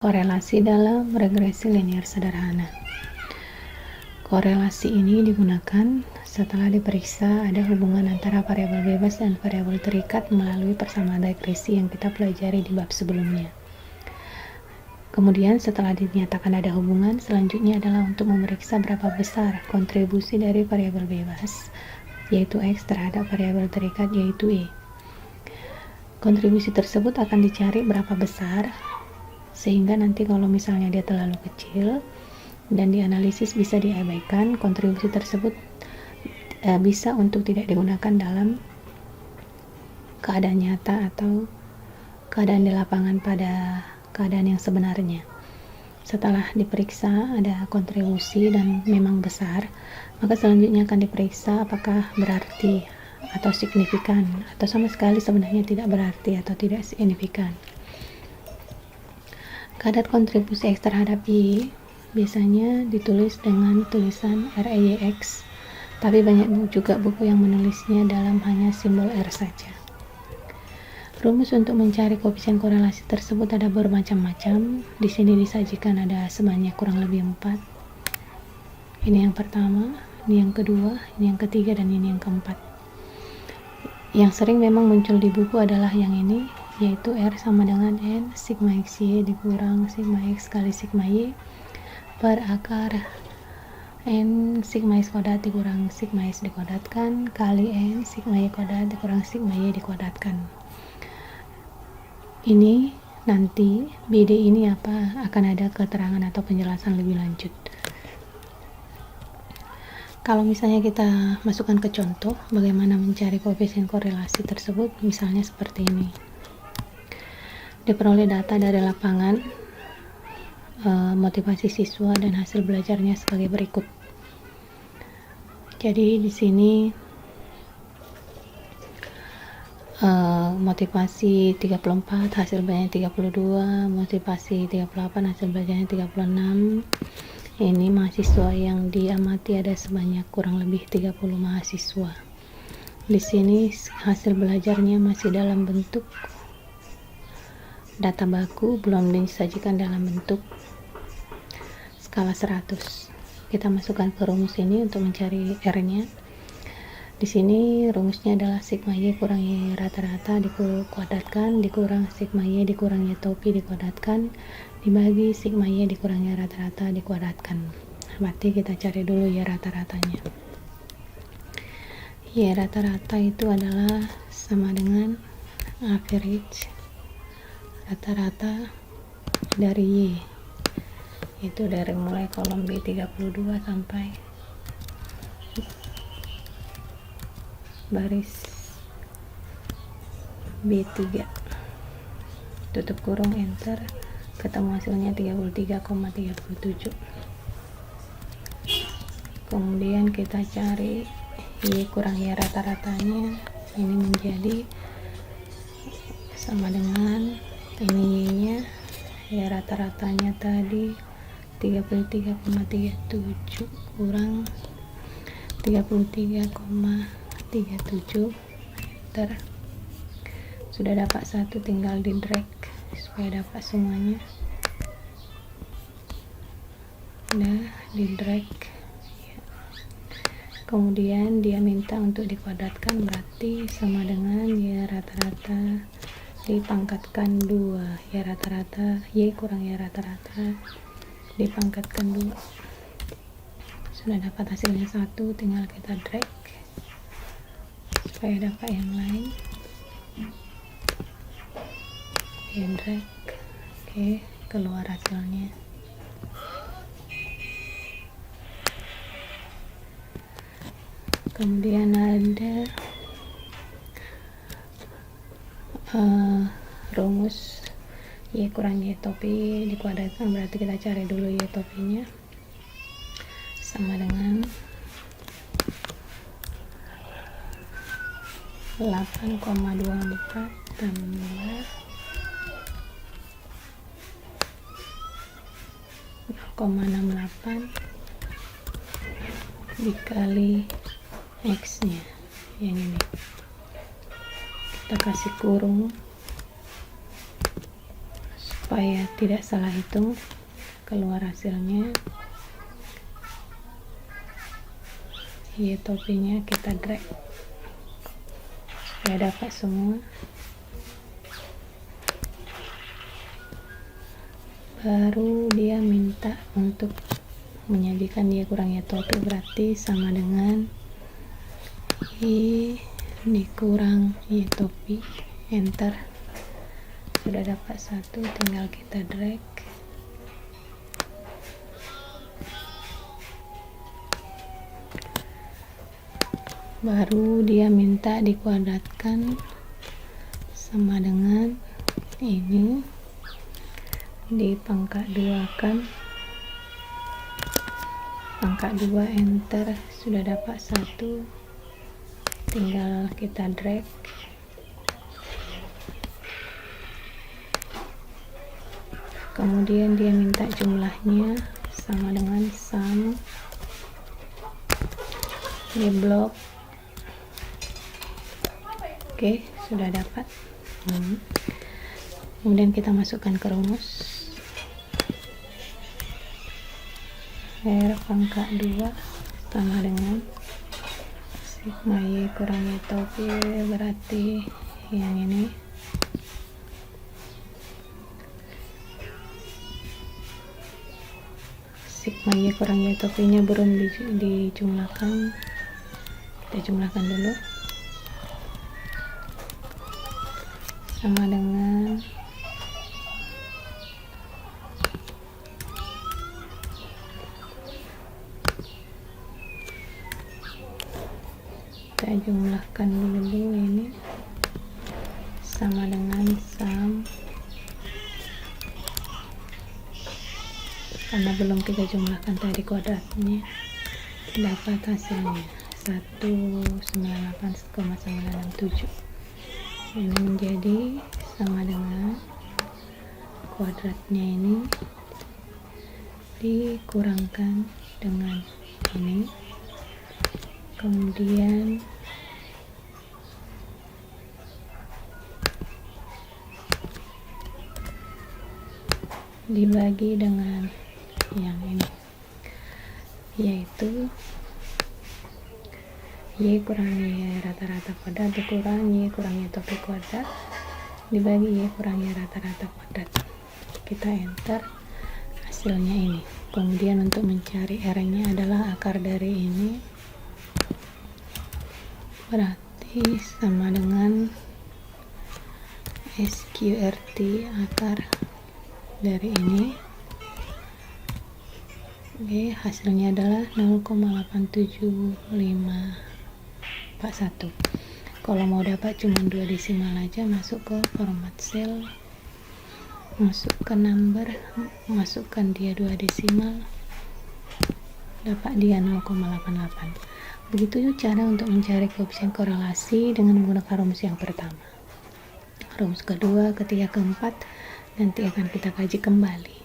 Korelasi dalam regresi linear sederhana. Korelasi ini digunakan setelah diperiksa ada hubungan antara variabel bebas dan variabel terikat melalui persamaan regresi yang kita pelajari di bab sebelumnya. Kemudian setelah dinyatakan ada hubungan, selanjutnya adalah untuk memeriksa berapa besar kontribusi dari variabel bebas, yaitu X, terhadap variabel terikat, yaitu Y. Kontribusi tersebut akan dicari berapa besar, sehingga nanti kalau misalnya dia terlalu kecil dan dianalisis bisa diabaikan, kontribusi tersebut bisa untuk tidak digunakan dalam keadaan nyata atau keadaan di lapangan pada keadaan yang sebenarnya. Setelah diperiksa ada kontribusi dan memang besar, maka selanjutnya akan diperiksa apakah berarti atau signifikan atau sama sekali sebenarnya tidak berarti atau tidak signifikan. Kadar kontribusi X terhadap Y biasanya ditulis dengan tulisan REYX, tapi banyak juga buku yang menulisnya dalam hanya simbol R saja. Rumus untuk mencari koefisien korelasi tersebut ada bermacam-macam. Di sini disajikan ada sebanyak kurang lebih 4. Ini yang pertama, ini yang kedua, ini yang ketiga, dan ini yang keempat. Yang sering memang muncul di buku adalah yang ini, yaitu R sama dengan N sigma XY dikurang sigma X kali sigma Y per akar N sigma X kuadrat dikurang sigma X dikuadratkan kali N sigma Y kuadrat dikurang sigma Y dikuadratkan. Ini nanti BD ini apa akan ada keterangan atau penjelasan lebih lanjut. Kalau misalnya kita masukkan ke contoh bagaimana mencari koefisien korelasi tersebut, misalnya seperti ini. Diperoleh data dari lapangan, motivasi siswa dan hasil belajarnya sebagai berikut. Jadi di sini motivasi 34, hasil belajarnya 32, motivasi 38, hasil belajarnya 36. Ini mahasiswa yang diamati ada sebanyak kurang lebih 30 mahasiswa. Di sini hasil belajarnya masih dalam bentuk data baku, belum disajikan dalam bentuk skala 100. Kita masukkan ke rumus ini untuk mencari R-nya. Di sini rumusnya adalah sigma Y kurang Y rata-rata dikuadratkan dikurang sigma Y dikurang Y topi dikuadratkan dibagi sigma Y dikurang Y rata-rata dikuadratkan. Berarti kita cari dulu Y rata-ratanya. Y rata-rata itu adalah sama dengan average rata-rata dari Y, itu dari mulai kolom B32 sampai baris B3, tutup kurung, enter, ketemu hasilnya 33,37. Kemudian kita cari Y kurang Y rata-ratanya, ini menjadi sama dengan ini Y-nya, Y rata-ratanya tadi 33,37 kurang 33,37, enter. Sudah dapat satu, tinggal di drag supaya dapat semuanya. Nah, di drag ya. Kemudian dia minta untuk dikuadratkan, berarti sama dengan Y rata-rata dipangkatkan 2, Y rata-rata Y kurang Y rata-rata dipangkatkan 2. Sudah dapat hasilnya 1, tinggal kita drag supaya dapat yang lain. Drag, oke, keluar hasilnya. Kemudian ada rumus Y kurang Y topi dikuadratkan, berarti kita cari dulu Y topinya, sama dengan 8,24 tambah 0,68 dikali X nya yang ini, kita kasih kurung supaya supaya tidak salah hitung keluar hasilnya. Y topinya kita drag supaya dapat semua. Baru dia minta untuk menyajikan Y kurang Y topi, berarti sama dengan Y dikurang Y topi, enter. Sudah dapat satu, tinggal kita drag. Baru dia minta dikuadratkan sama dengan ini, di pangkat 2 kan, pangkat 2, enter. Sudah dapat satu, tinggal kita drag. Kemudian dia minta jumlahnya sama dengan sum di blok. Oke, sudah dapat. Kemudian kita masukkan ke rumus. R pangkat 2 sama dengan sigma Y kurang Y topi, berarti yang ini. Sigma Y kurang Y topinya belum dijumlahkan. Kita jumlahkan dulu. Sama dengan kita jumlahkan dulu ini, sama dengan sum, karena belum kita jumlahkan tadi kuadratnya, dapat hasilnya 198,967. Ini menjadi sama dengan kuadratnya ini dikurangkan dengan ini, kemudian dibagi dengan yang ini, yaitu Y kurang Y rata-rata kuadrat dikurang Y kurang Y topi kuadrat dibagi Y kurang Y rata-rata kuadrat. Kita enter, hasilnya ini. Kemudian untuk mencari R nya adalah akar dari ini, berarti sama dengan SQRT akar dari ini. Oke, hasilnya adalah 0,87541. Kalau mau dapat cuma 2 desimal aja, masuk ke format cell, masuk ke number, masukkan dia 2 desimal, dapat dia 0,88. Begitu cara untuk mencari koefisien korelasi dengan menggunakan rumus yang pertama. Rumus kedua, ketiga, keempat nanti akan kita kaji kembali.